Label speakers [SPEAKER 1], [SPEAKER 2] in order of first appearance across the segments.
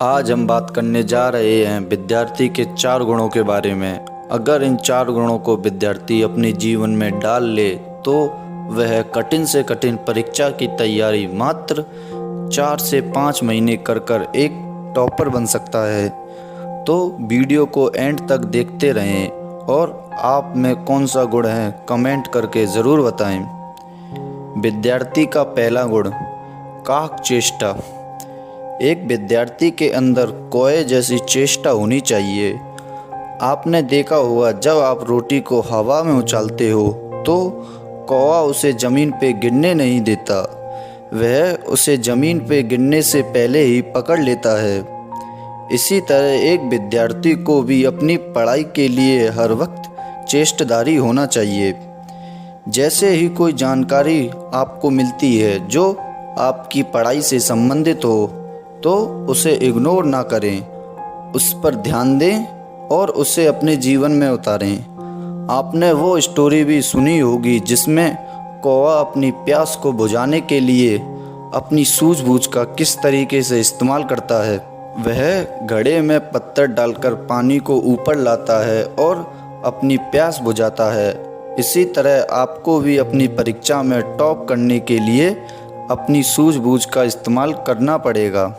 [SPEAKER 1] आज हम बात करने जा रहे हैं विद्यार्थी के 4 गुणों के बारे में। अगर इन 4 गुणों को विद्यार्थी अपने जीवन में डाल ले तो वह कठिन से कठिन परीक्षा की तैयारी मात्र 4 से 5 महीने कर एक टॉपर बन सकता है। तो वीडियो को एंड तक देखते रहें और आप में कौन सा गुण है कमेंट करके ज़रूर बताएं। विद्यार्थी का पहला गुण, काक चेष्टा। एक विद्यार्थी के अंदर कोए जैसी चेष्टा होनी चाहिए। आपने देखा होगा जब आप रोटी को हवा में उछालते हो तो कौवा उसे ज़मीन पे गिरने नहीं देता, वह उसे ज़मीन पे गिरने से पहले ही पकड़ लेता है। इसी तरह एक विद्यार्थी को भी अपनी पढ़ाई के लिए हर वक्त चेष्टदारी होना चाहिए। जैसे ही कोई जानकारी आपको मिलती है जो आपकी पढ़ाई से संबंधित हो तो उसे इग्नोर ना करें, उस पर ध्यान दें और उसे अपने जीवन में उतारें। आपने वो स्टोरी भी सुनी होगी जिसमें कौवा अपनी प्यास को बुझाने के लिए अपनी सूझबूझ का किस तरीके से इस्तेमाल करता है। वह घड़े में पत्थर डालकर पानी को ऊपर लाता है और अपनी प्यास बुझाता है। इसी तरह आपको भी अपनी परीक्षा में टॉप करने के लिए अपनी सूझबूझ का इस्तेमाल करना पड़ेगा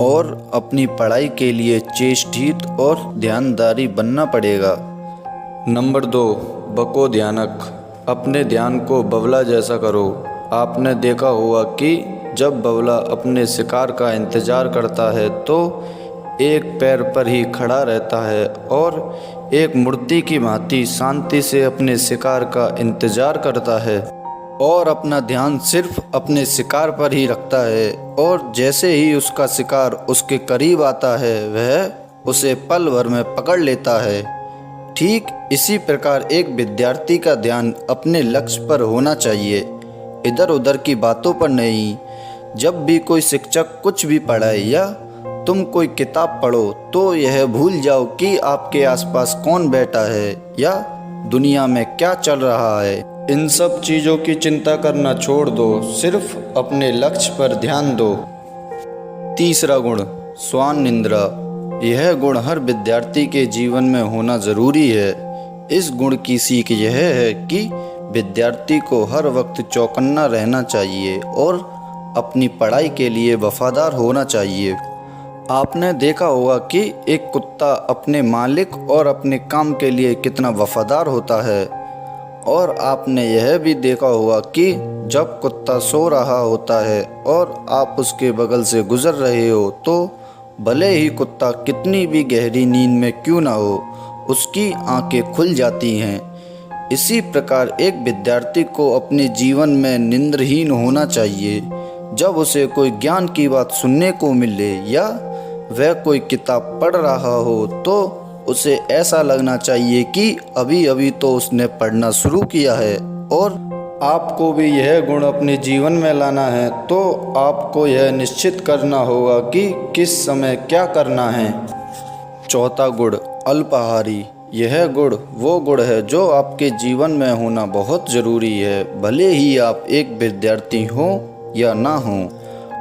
[SPEAKER 1] और अपनी पढ़ाई के लिए चेष्टित और ध्यानदारी बनना पड़ेगा। नंबर 2, बको ध्यानक। अपने ध्यान को बगुला जैसा करो। आपने देखा होगा कि जब बगुला अपने शिकार का इंतज़ार करता है तो एक पैर पर ही खड़ा रहता है और एक मूर्ति की भांति शांति से अपने शिकार का इंतज़ार करता है और अपना ध्यान सिर्फ अपने शिकार पर ही रखता है, और जैसे ही उसका शिकार उसके करीब आता है वह उसे पल भर में पकड़ लेता है। ठीक इसी प्रकार एक विद्यार्थी का ध्यान अपने लक्ष्य पर होना चाहिए, इधर उधर की बातों पर नहीं। जब भी कोई शिक्षक कुछ भी पढ़ाए या तुम कोई किताब पढ़ो तो यह भूल जाओ कि आपके आसपास कौन बैठा है या दुनिया में क्या चल रहा है। इन सब चीज़ों की चिंता करना छोड़ दो, सिर्फ अपने लक्ष्य पर ध्यान दो। तीसरा गुण, स्वान निंद्रा। यह गुण हर विद्यार्थी के जीवन में होना ज़रूरी है। इस गुण की सीख यह है कि विद्यार्थी को हर वक्त चौकन्ना रहना चाहिए और अपनी पढ़ाई के लिए वफादार होना चाहिए। आपने देखा होगा कि एक कुत्ता अपने मालिक और अपने काम के लिए कितना वफादार होता है, और आपने यह भी देखा होगा कि जब कुत्ता सो रहा होता है और आप उसके बगल से गुजर रहे हो तो भले ही कुत्ता कितनी भी गहरी नींद में क्यों ना हो, उसकी आंखें खुल जाती हैं। इसी प्रकार एक विद्यार्थी को अपने जीवन में निंद्रहीन होना चाहिए। जब उसे कोई ज्ञान की बात सुनने को मिले या वह कोई किताब पढ़ रहा हो तो उसे ऐसा लगना चाहिए कि अभी अभी तो उसने पढ़ना शुरू किया है। और आपको भी यह गुण अपने जीवन में लाना है तो आपको यह निश्चित करना होगा कि किस समय क्या करना है। चौथा गुण, अल्पाहारी। यह गुण वो गुण है जो आपके जीवन में होना बहुत ज़रूरी है, भले ही आप एक विद्यार्थी हो या ना हो।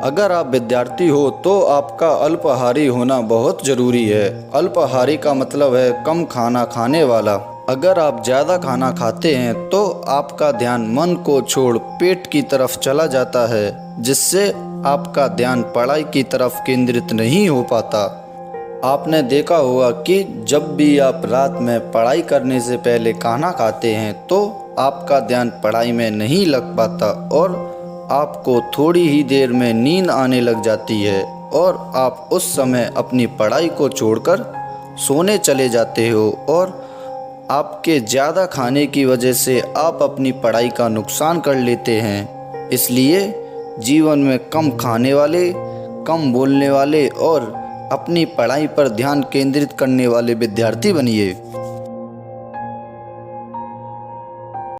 [SPEAKER 1] अगर आप विद्यार्थी हो तो आपका अल्पाहारी होना बहुत ज़रूरी है। अल्पाहारी का मतलब है कम खाना खाने वाला। अगर आप ज़्यादा खाना खाते हैं तो आपका ध्यान मन को छोड़ पेट की तरफ चला जाता है, जिससे आपका ध्यान पढ़ाई की तरफ केंद्रित नहीं हो पाता। आपने देखा होगा कि जब भी आप रात में पढ़ाई करने से पहले खाना खाते हैं तो आपका ध्यान पढ़ाई में नहीं लग पाता और आपको थोड़ी ही देर में नींद आने लग जाती है और आप उस समय अपनी पढ़ाई को छोड़कर सोने चले जाते हो, और आपके ज़्यादा खाने की वजह से आप अपनी पढ़ाई का नुकसान कर लेते हैं। इसलिए जीवन में कम खाने वाले, कम बोलने वाले और अपनी पढ़ाई पर ध्यान केंद्रित करने वाले विद्यार्थी बनिए।